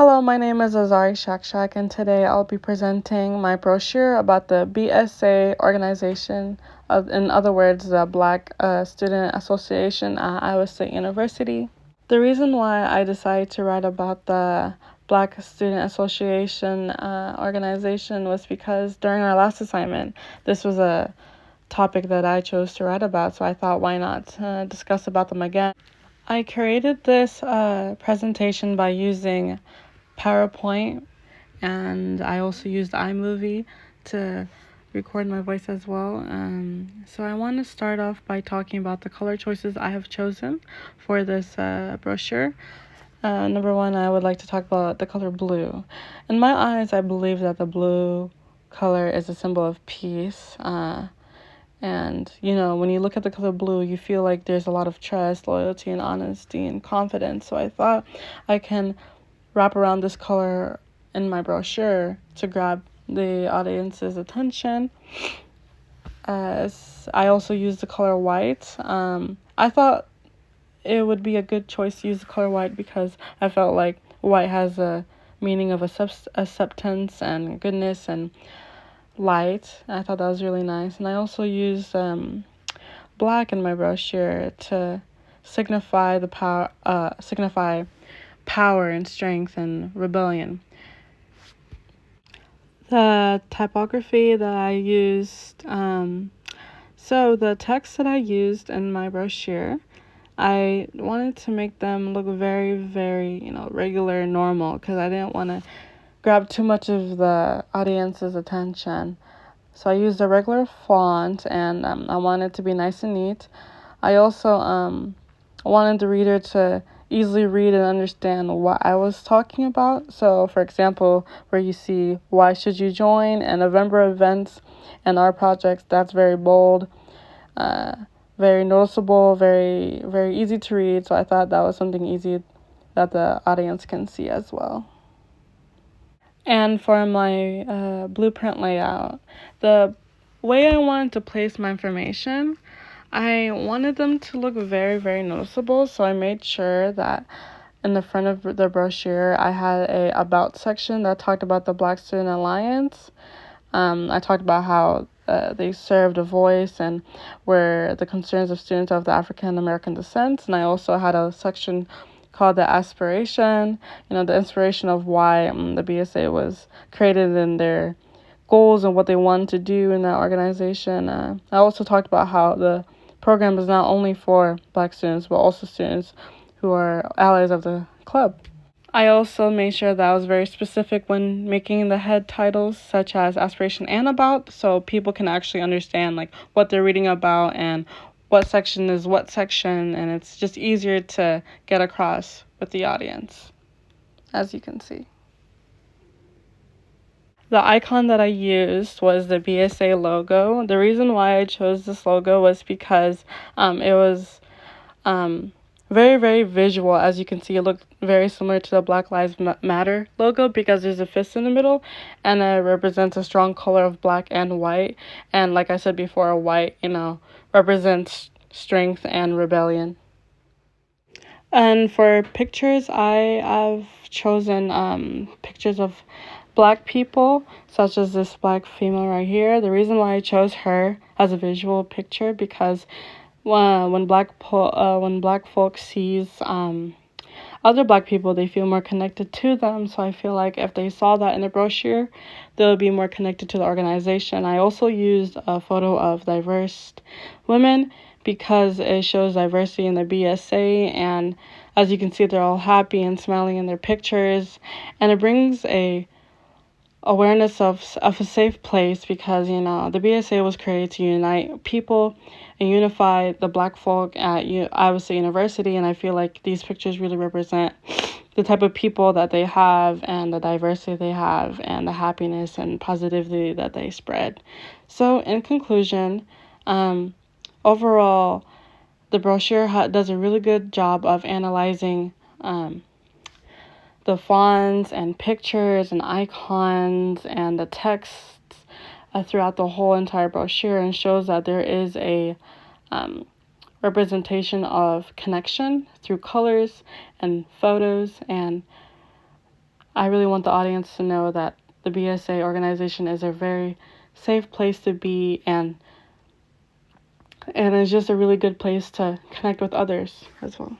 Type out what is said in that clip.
Hello, my name is Azari Shakshak, and today I'll be presenting my brochure about the BSA organization, in other words, the Black Student Association at Iowa State University. The reason why I decided to write about the Black Student Association organization was because during our last assignment, this was a topic that I chose to write about, so I thought why not discuss about them again. I created this presentation by using PowerPoint, and I also used iMovie to record my voice as well. So I want to start off by talking about the color choices I have chosen for this brochure. Number one, I would like to talk about the color blue. In my eyes, I believe that the blue color is a symbol of peace. And, when you look at the color blue, you feel like there's a lot of trust, loyalty, and honesty and confidence. So I thought I can wrap around this color in my brochure to grab the audience's attention. I also used the color white. I thought it would be a good choice to use the color white because I felt like white has a meaning of acceptance and goodness and light. I thought that was really nice. And I also used black in my brochure to signify power and strength and rebellion. The typography that I used, so the text that I used in my brochure, I wanted to make them look very, very, regular and normal because I didn't want to grab too much of the audience's attention. So I used a regular font, and I wanted it to be nice and neat. I also wanted the reader to easily read and understand what I was talking about. So, for example, where you see why should you join and November events and our projects, that's very bold, very noticeable, very, very easy to read. So I thought that was something easy that the audience can see as well. And for my blueprint layout, the way I wanted to place my information, I wanted them to look very, very noticeable, so I made sure that in the front of the brochure, I had a about section that talked about the Black Student Alliance. I talked about how they served a voice and were the concerns of students of the African American descent, and I also had a section called the aspiration, the inspiration of why the BSA was created and their goals and what they wanted to do in that organization. I also talked about how the program is not only for Black students, but also students who are allies of the club. I also made sure that I was very specific when making the head titles, such as aspiration and about, so people can actually understand what they're reading about and what section is what section, and it's just easier to get across with the audience, as you can see. The icon that I used was the BSA logo. The reason why I chose this logo was because it was very, very visual. As you can see, it looked very similar to the Black Lives Matter logo because there's a fist in the middle, and it represents a strong color of black and white. And like I said before, white, represents strength and rebellion. And for pictures, I have chosen pictures of Black people, such as this Black female right here. The reason why I chose her as a visual picture because when Black folks sees other Black people, they feel more connected to them. So I feel like if they saw that in the brochure, they'll be more connected to the organization. I also used a photo of diverse women because it shows diversity in the BSA, and as you can see, they're all happy and smiling in their pictures, and it brings a awareness of a safe place because the BSA was created to unite people and unify the Black folk at Iowa State University, and I feel like these pictures really represent the type of people that they have and the diversity they have and the happiness and positivity that they spread. So in conclusion, overall, the brochure does a really good job of analyzing the fonts and pictures and icons and the texts throughout the whole entire brochure, and shows that there is a representation of connection through colors and photos. And I really want the audience to know that the BSA organization is a very safe place to be, and it's just a really good place to connect with others as well.